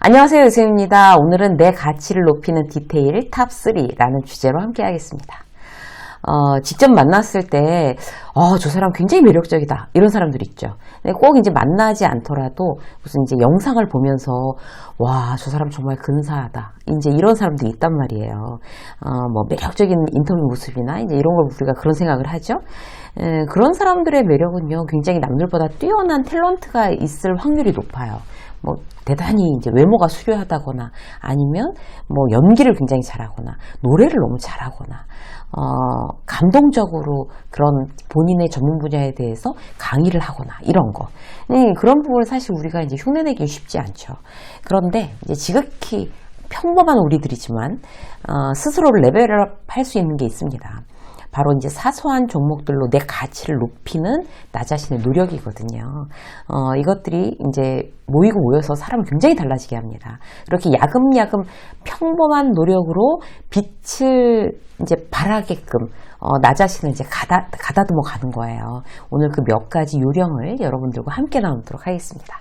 안녕하세요, 유수입니다. 오늘은 내 가치를 높이는 디테일 탑3라는 주제로 함께 하겠습니다. 직접 만났을 때, 저 사람 굉장히 매력적이다. 이런 사람들 있죠. 근데 꼭 이제 만나지 않더라도 무슨 이제 영상을 보면서, 와, 저 사람 정말 근사하다. 이제 이런 사람도 있단 말이에요. 매력적인 인터뷰 모습이나 이제 이런 걸 우리가 그런 생각을 하죠. 그런 사람들의 매력은요, 굉장히 남들보다 뛰어난 탤런트가 있을 확률이 높아요. 대단히 이제 외모가 수려하다거나 아니면 연기를 굉장히 잘하거나 노래를 너무 잘하거나 감동적으로 그런 본인의 전문 분야에 대해서 강의를 하거나 이런 거. 그런 부분을 사실 우리가 이제 흉내내기 쉽지 않죠. 그런데 이제 지극히 평범한 우리들이지만 스스로를 레벨업 할 수 있는 게 있습니다. 바로 이제 사소한 종목들로 내 가치를 높이는 나 자신의 노력이거든요. 이것들이 이제 모이고 모여서 사람을 굉장히 달라지게 합니다. 이렇게 야금야금 평범한 노력으로 빛을 이제 발하게끔 나 자신을 이제 가다듬어 가는 거예요. 오늘 그 몇 가지 요령을 여러분들과 함께 나누도록 하겠습니다.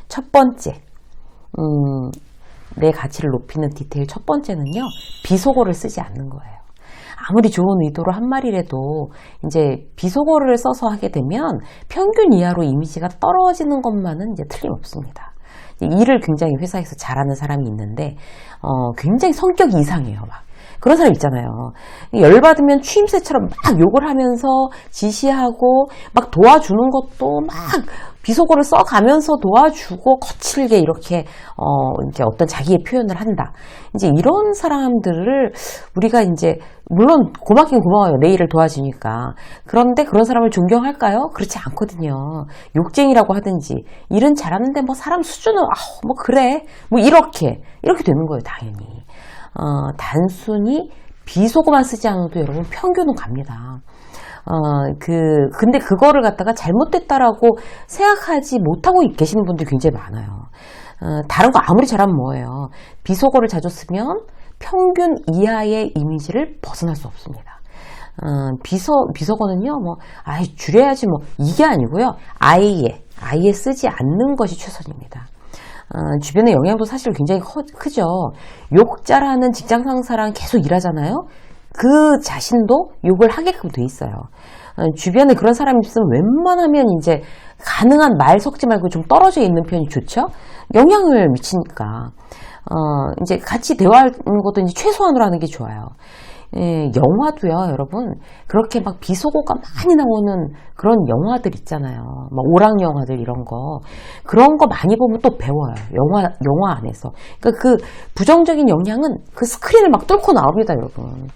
첫 번째, 내 가치를 높이는 디테일 첫 번째는요, 비속어를 쓰지 않는 거예요. 아무리 좋은 의도로 한 말이라도 이제 비속어를 써서 하게 되면 평균 이하로 이미지가 떨어지는 것만은 이제 틀림없습니다. 일을 굉장히 회사에서 잘하는 사람이 있는데 굉장히 성격이 이상해요. 그런 사람 있잖아요. 열받으면 추임새처럼 막 욕을 하면서 지시하고 막 도와주는 것도 막 비속어를 써가면서 도와주고 거칠게 이렇게 이제 어떤 자기의 표현을 한다. 이제 이런 사람들을 우리가 이제 물론 고맙긴 고마워요. 내 일을 도와주니까. 그런데 그런 사람을 존경할까요? 그렇지 않거든요. 욕쟁이라고 하든지 일은 잘하는데 사람 수준은 그래 이렇게 되는 거예요. 당연히. 단순히 비속어만 쓰지 않아도 여러분 평균은 갑니다. 근데 그거를 갖다가 잘못됐다라고 생각하지 못하고 계시는 분들이 굉장히 많아요. 다른 거 아무리 잘하면 뭐예요. 비속어를 자주 쓰면 평균 이하의 이미지를 벗어날 수 없습니다. 비속어는요, 줄여야지 이게 아니고요. 아예 쓰지 않는 것이 최선입니다. 주변의 영향도 사실 굉장히 크죠. 욕 잘하는 직장 상사랑 계속 일하잖아요. 그 자신도 욕을 하게끔 돼 있어요. 주변에 그런 사람이 있으면 웬만하면 이제 가능한 말 섞지 말고 좀 떨어져 있는 편이 좋죠. 영향을 미치니까. 이제 같이 대화하는 것도 이제 최소한으로 하는 게 좋아요. 영화도요, 여러분. 그렇게 비속어가 많이 나오는 그런 영화들 있잖아요. 오락 영화들 이런 거. 그런 거 많이 보면 또 배워요. 영화 안에서. 그러니까 그 부정적인 영향은 그 스크린을 뚫고 나옵니다, 여러분.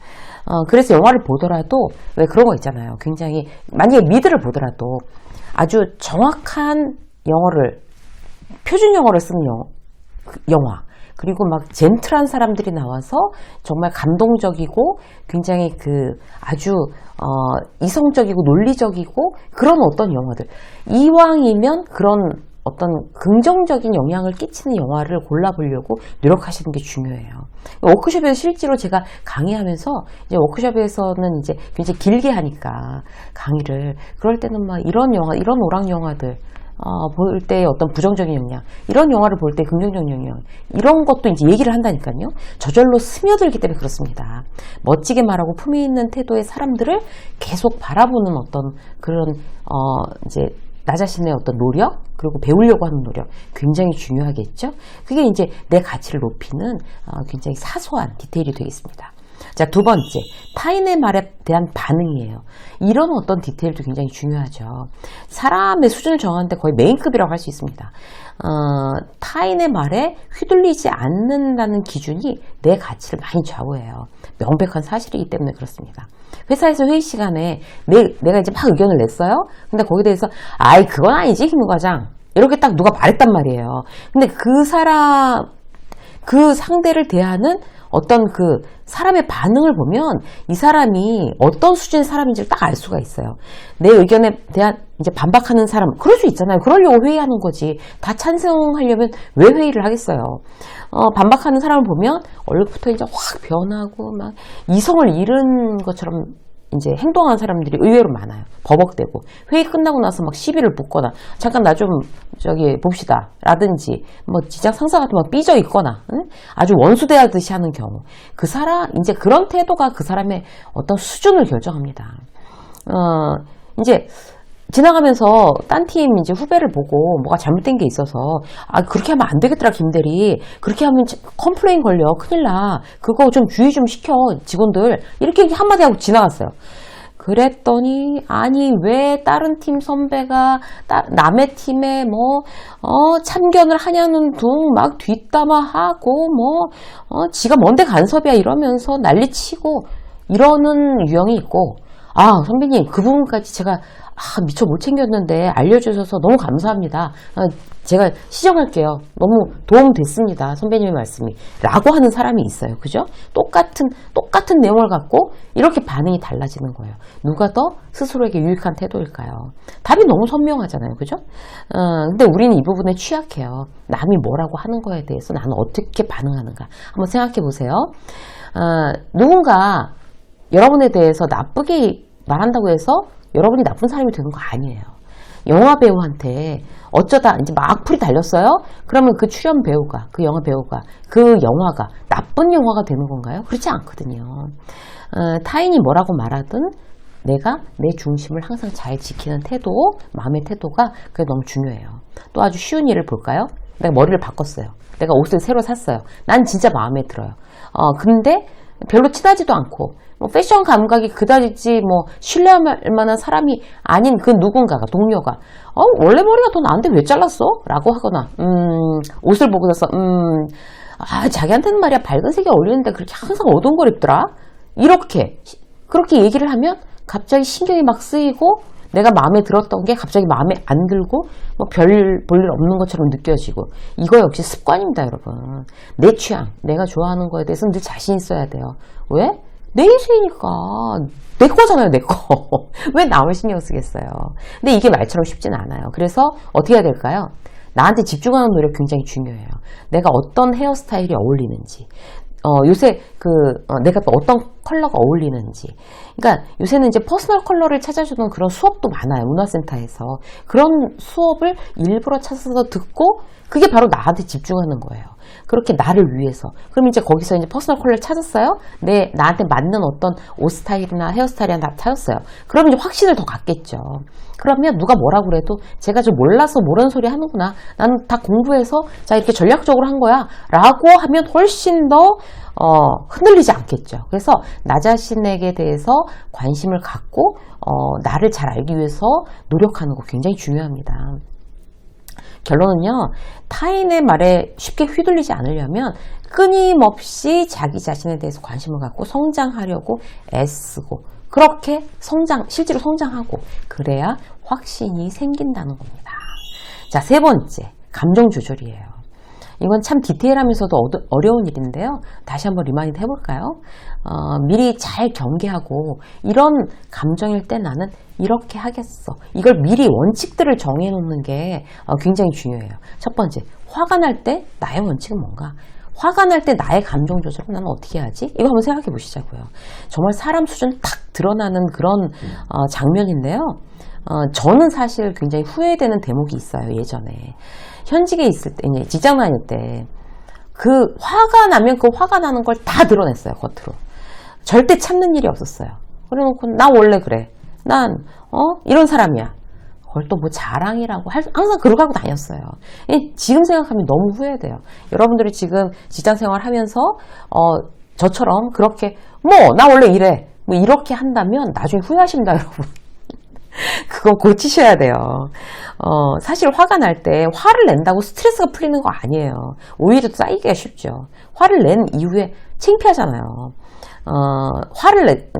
그래서 영화를 보더라도 왜 그런 거 있잖아요. 굉장히 만약에 미드를 보더라도 아주 정확한 표준 영어를 쓰는 영화. 그리고 젠틀한 사람들이 나와서 정말 감동적이고 굉장히 아주 이성적이고 논리적이고 그런 어떤 영화들. 이왕이면 그런 어떤 긍정적인 영향을 끼치는 영화를 골라보려고 노력하시는 게 중요해요. 워크숍에서 실제로 제가 강의하면서 이제 워크숍에서는 이제 굉장히 길게 하니까 강의를 그럴 때는 이런 영화, 이런 오락 영화들 볼 때 어떤 부정적인 영향, 이런 영화를 볼 때 긍정적인 영향, 이런 것도 이제 얘기를 한다니까요. 저절로 스며들기 때문에 그렇습니다. 멋지게 말하고 품위 있는 태도의 사람들을 계속 바라보는 어떤 그런 이제 나 자신의 어떤 노력, 그리고 배우려고 하는 노력 굉장히 중요하겠죠. 그게 이제 내 가치를 높이는 굉장히 사소한 디테일이 되겠습니다. 자, 두 번째, 타인의 말에 대한 반응이에요. 이런 어떤 디테일도 굉장히 중요하죠. 사람의 수준을 정하는데 거의 메인급이라고 할 수 있습니다. 타인의 말에 휘둘리지 않는다는 기준이 내 가치를 많이 좌우해요. 명백한 사실이기 때문에 그렇습니다. 회사에서 회의 시간에 내가 이제 의견을 냈어요. 근데 거기에 대해서 그건 아니지, 김 과장. 이렇게 딱 누가 말했단 말이에요. 근데 그 상대를 대하는 어떤 사람의 반응을 보면 이 사람이 어떤 수준의 사람인지를 딱 알 수가 있어요. 내 의견에 대한 이제 반박하는 사람, 그럴 수 있잖아요. 그러려고 회의하는 거지. 다 찬성하려면 왜 회의를 하겠어요. 반박하는 사람을 보면 얼굴부터 이제 확 변하고 이성을 잃은 것처럼 이제 행동하는 사람들이 의외로 많아요. 버벅대고 회의 끝나고 나서 막 시비를 붙거나 잠깐 나 좀 저기 봅시다 라든지 뭐 직장 상사 같은 막 삐져 있거나 응? 아주 원수대하듯이 하는 경우 그 사람 이제 그런 태도가 그 사람의 어떤 수준을 결정합니다. 이제 지나가면서 딴 팀 이제 후배를 보고 뭐가 잘못된 게 있어서 아 그렇게 하면 안 되겠더라 김대리 그렇게 하면 컴플레인 걸려 큰일 나 그거 좀 주의 좀 시켜 직원들 이렇게 한마디 하고 지나갔어요. 그랬더니 아니 왜 다른 팀 선배가 남의 팀에 뭐 참견을 하냐는 둥 막 뒷담화하고 뭐 지가 뭔데 간섭이야 이러면서 난리치고 이러는 유형이 있고 아 선배님 그 부분까지 제가 미처 못 챙겼는데 알려주셔서 너무 감사합니다. 제가 시정할게요. 너무 도움됐습니다. 선배님의 말씀이. 라고 하는 사람이 있어요. 그죠? 똑같은 내용을 갖고 이렇게 반응이 달라지는 거예요. 누가 더 스스로에게 유익한 태도일까요? 답이 너무 선명하잖아요. 그죠? 근데 우리는 이 부분에 취약해요. 남이 뭐라고 하는 거에 대해서 나는 어떻게 반응하는가. 한번 생각해 보세요. 누군가 여러분에 대해서 나쁘게 말한다고 해서 여러분이 나쁜 사람이 되는 거 아니에요. 영화 배우한테 어쩌다 이제 막 풀이 달렸어요? 그러면 그 출연 배우가, 그 영화 배우가, 그 영화가 나쁜 영화가 되는 건가요? 그렇지 않거든요. 타인이 뭐라고 말하든 내가 내 중심을 항상 잘 지키는 태도, 마음의 태도가 그게 너무 중요해요. 또 아주 쉬운 예를 볼까요? 내가 머리를 바꿨어요. 내가 옷을 새로 샀어요. 난 진짜 마음에 들어요. 근데 별로 친하지도 않고 뭐 패션 감각이 그다지 뭐 신뢰할 만한 사람이 아닌 그 누군가가 동료가 원래 머리가 더 나은데 왜 잘랐어? 라고 하거나 옷을 보고서 자기한테는 말이야 밝은 색이 어울리는데 그렇게 항상 어두운 걸 입더라 그렇게 얘기를 하면 갑자기 신경이 막 쓰이고 내가 마음에 들었던 게 갑자기 마음에 안 들고 뭐 별 볼 일 없는 것처럼 느껴지고 이거 역시 습관입니다 여러분. 내 취향 내가 좋아하는 거에 대해서는 늘 자신 있어야 돼요. 왜? 내 인생이니까 내 거잖아요 내 거. 왜 남을 신경 쓰겠어요. 근데 이게 말처럼 쉽진 않아요. 그래서 어떻게 해야 될까요? 나한테 집중하는 노력 굉장히 중요해요. 내가 어떤 헤어스타일이 어울리는지 요새 내가 또 어떤 컬러가 어울리는지. 그러니까 요새는 이제 퍼스널 컬러를 찾아주는 그런 수업도 많아요. 문화센터에서. 그런 수업을 일부러 찾아서 듣고 그게 바로 나한테 집중하는 거예요. 그렇게 나를 위해서. 그럼 이제 거기서 이제 퍼스널 컬러를 찾았어요? 나한테 맞는 어떤 옷 스타일이나 헤어스타일이나 다 찾았어요. 그럼 이제 확신을 더 갖겠죠. 그러면 누가 뭐라고 그래도 제가 좀 몰라서 모르는 소리 하는구나. 나는 다 공부해서 자 이렇게 전략적으로 한 거야. 라고 하면 훨씬 더 흔들리지 않겠죠. 그래서 나 자신에게 대해서 관심을 갖고 나를 잘 알기 위해서 노력하는 거 굉장히 중요합니다. 결론은요. 타인의 말에 쉽게 휘둘리지 않으려면 끊임없이 자기 자신에 대해서 관심을 갖고 성장하려고 애쓰고 그렇게 실제로 성장하고 그래야 확신이 생긴다는 겁니다. 자, 세 번째, 감정 조절이에요. 이건 참 디테일하면서도 어려운 일인데요. 다시 한번 리마인드 해볼까요? 미리 잘 경계하고 이런 감정일 때 나는 이렇게 하겠어. 이걸 미리 원칙들을 정해놓는 게 굉장히 중요해요. 첫 번째, 화가 날 때 나의 원칙은 뭔가? 화가 날 때 나의 감정 조절은 나는 어떻게 하지? 이거 한번 생각해 보시자고요. 정말 사람 수준 탁 드러나는 그런 장면인데요. 저는 사실 굉장히 후회되는 대목이 있어요. 예전에 현직에 있을 때, 직장 다닐 때 그 화가 나면 그 화가 나는 걸 다 드러냈어요. 겉으로. 절대 참는 일이 없었어요. 그래놓고 나 원래 그래. 난 이런 사람이야. 그걸 또 뭐 자랑이라고 항상 그러고 하고 다녔어요. 지금 생각하면 너무 후회돼요. 여러분들이 지금 직장 생활 하면서 저처럼 그렇게 나 원래 이래 뭐 이렇게 한다면 나중에 후회하십니다 여러분. 그거 고치셔야 돼요. 사실 화가 날 때 화를 낸다고 스트레스가 풀리는 거 아니에요. 오히려 쌓이기가 쉽죠. 화를 낸 이후에 창피하잖아요. 화를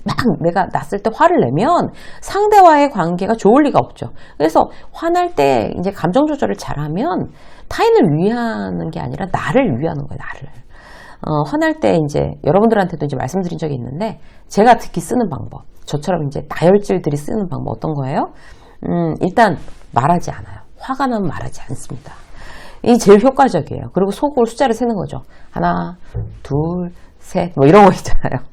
막 내가 났을 때 화를 내면 상대와의 관계가 좋을 리가 없죠. 그래서 화날 때 이제 감정 조절을 잘하면 타인을 위하는 게 아니라 나를 위하는 거예요. 나를. 화날 때 이제 여러분들한테도 이제 말씀드린 적이 있는데 제가 특히 쓰는 방법. 저처럼 이제 다혈질들이 쓰는 방법 어떤 거예요? 일단 말하지 않아요. 화가 나면 말하지 않습니다. 이게 제일 효과적이에요. 그리고 속으로 숫자를 세는 거죠. 하나, 둘, 셋, 뭐 이런 거 있잖아요.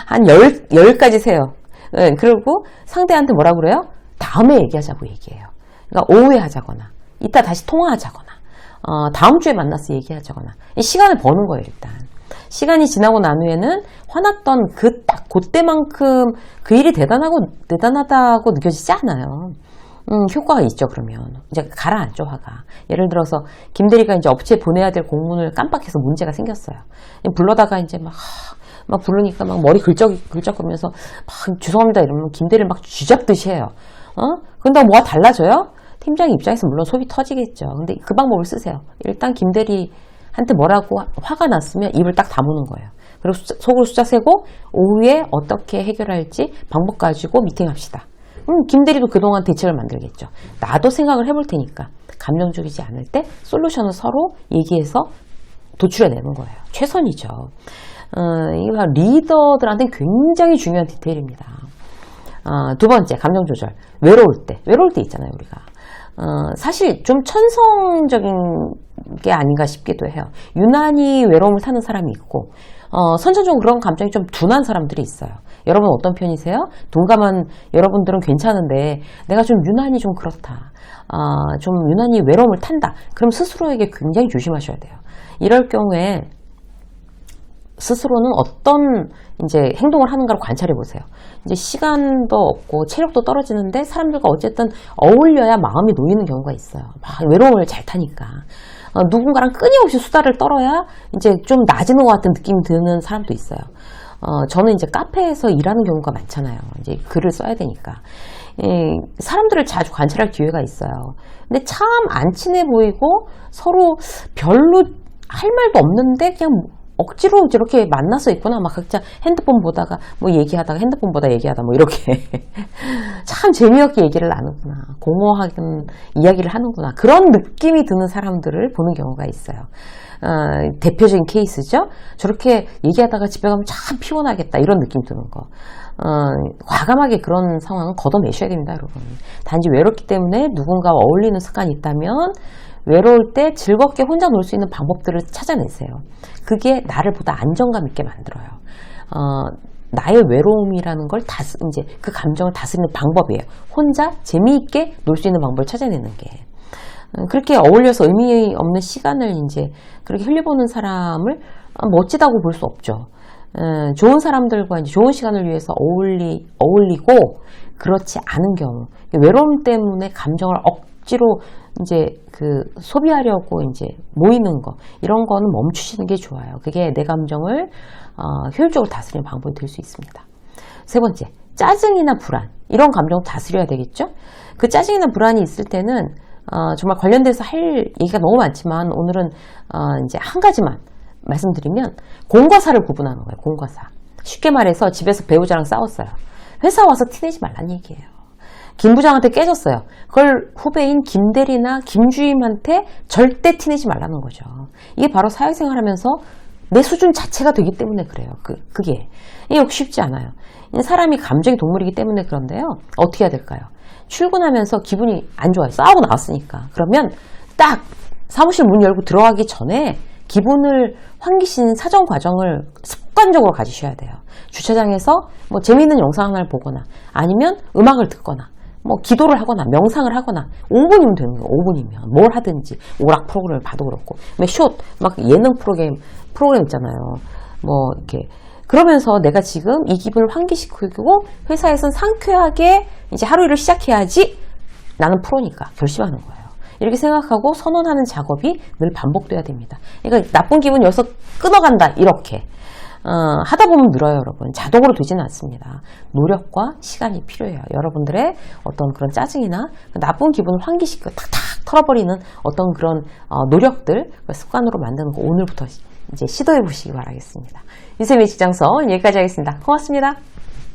한 10가지 세요. 네, 그리고 상대한테 뭐라 그래요? 다음에 얘기하자고 얘기해요. 그러니까 오후에 하자거나, 이따 다시 통화하자거나, 다음 주에 만나서 얘기하자거나. 이 시간을 버는 거예요, 일단. 시간이 지나고 난 후에는 화났던 그때만큼 그 일이 대단하다고 느껴지지 않아요. 효과가 있죠, 그러면. 이제 가라앉죠, 화가. 예를 들어서, 김대리가 이제 업체에 보내야 될 공문을 깜빡해서 문제가 생겼어요. 불러다가 이제 막 부르니까 막 머리 긁적거리면서 막 죄송합니다 이러면 김대리를 막 쥐잡듯이 해요. 근데 뭐가 달라져요? 팀장 입장에서 물론 속이 터지겠죠. 근데 그 방법을 쓰세요. 일단 김대리한테 뭐라고 화가 났으면 입을 딱 다무는 거예요. 그리고 속으로 숫자 세고 오후에 어떻게 해결할지 방법 가지고 미팅합시다. 김대리도 그동안 대책을 만들겠죠. 나도 생각을 해볼 테니까 감정적이지 않을 때 솔루션을 서로 얘기해서 도출해내는 거예요. 최선이죠. 이거 리더들한테 굉장히 중요한 디테일입니다. 두 번째, 감정 조절. 외로울 때 있잖아요, 우리가. 사실 좀 천성적인 게 아닌가 싶기도 해요. 유난히 외로움을 타는 사람이 있고, 선천적으로 그런 감정이 좀 둔한 사람들이 있어요. 여러분 어떤 편이세요? 동감한 여러분들은 괜찮은데 내가 좀 유난히 좀 그렇다. 좀 유난히 외로움을 탄다. 그럼 스스로에게 굉장히 조심하셔야 돼요. 이럴 경우에 스스로는 어떤 이제 행동을 하는가를 관찰해 보세요. 이제 시간도 없고 체력도 떨어지는데 사람들과 어쨌든 어울려야 마음이 놓이는 경우가 있어요. 막 외로움을 잘 타니까. 누군가랑 끊임없이 수다를 떨어야 이제 좀 나아지는 것 같은 느낌이 드는 사람도 있어요. 저는 이제 카페에서 일하는 경우가 많잖아요. 이제 글을 써야 되니까. 사람들을 자주 관찰할 기회가 있어요. 근데 참 안 친해 보이고 서로 별로 할 말도 없는데 그냥 억지로 이렇게 만나서 있구나. 막 각자 핸드폰 보다가 뭐 얘기하다가 핸드폰 보다 얘기하다 뭐 이렇게 참 재미없게 얘기를 나누구나. 공허한 이야기를 하는구나. 그런 느낌이 드는 사람들을 보는 경우가 있어요. 대표적인 케이스죠. 저렇게 얘기하다가 집에 가면 참 피곤하겠다. 이런 느낌 드는 거. 과감하게 그런 상황은 걷어내셔야 됩니다, 여러분. 단지 외롭기 때문에 누군가와 어울리는 습관이 있다면 외로울 때 즐겁게 혼자 놀 수 있는 방법들을 찾아내세요. 그게 나를 보다 안정감 있게 만들어요. 나의 외로움이라는 걸 이제 그 감정을 다스리는 방법이에요. 혼자 재미있게 놀 수 있는 방법을 찾아내는 게. 그렇게 어울려서 의미 없는 시간을 이제 그렇게 흘려보는 사람을 멋지다고 볼 수 없죠. 좋은 사람들과 이제 좋은 시간을 위해서 어울리고 그렇지 않은 경우, 외로움 때문에 감정을 억지로 이제 소비하려고 이제 모이는 거, 이런 거는 멈추시는 게 좋아요. 그게 내 감정을 효율적으로 다스리는 방법이 될 수 있습니다. 세 번째, 짜증이나 불안, 이런 감정을 다스려야 되겠죠? 그 짜증이나 불안이 있을 때는 정말 관련돼서 할 얘기가 너무 많지만 오늘은 이제 한 가지만 말씀드리면 공과 사를 구분하는 거예요. 공과 사. 쉽게 말해서 집에서 배우자랑 싸웠어요. 회사 와서 티내지 말란 얘기예요. 김 부장한테 깨졌어요. 그걸 후배인 김대리나 김주임한테 절대 티내지 말라는 거죠. 이게 바로 사회생활 하면서 내 수준 자체가 되기 때문에 그래요. 그게. 이게 쉽지 않아요. 사람이 감정의 동물이기 때문에 그런데요. 어떻게 해야 될까요? 출근하면서 기분이 안 좋아요. 싸우고 나왔으니까. 그러면 딱 사무실 문 열고 들어가기 전에 기분을 환기시키는 사전 과정을 습관적으로 가지셔야 돼요. 주차장에서 뭐 재미있는 영상 하나를 보거나 아니면 음악을 듣거나 뭐 기도를 하거나 명상을 하거나 5분이면 되는 거예요. 5분이면 뭘 하든지 오락 프로그램을 봐도 그렇고 막 예능 프로그램 있잖아요. 뭐 이렇게 그러면서 내가 지금 이 기분을 환기시키고 회사에선 상쾌하게 이제 하루 일을 시작해야지 나는 프로니까 결심하는 거예요. 이렇게 생각하고 선언하는 작업이 늘 반복돼야 됩니다. 그러니까 나쁜 기분 여기서 끊어간다 이렇게 하다 보면 늘어요, 여러분. 자동으로 되지는 않습니다. 노력과 시간이 필요해요. 여러분들의 어떤 그런 짜증이나 나쁜 기분을 환기시키고 탁탁 털어버리는 어떤 그런 노력들, 습관으로 만드는 거 오늘부터 이제 시도해 보시기 바라겠습니다. 유쌤의 직장선 여기까지 하겠습니다. 고맙습니다.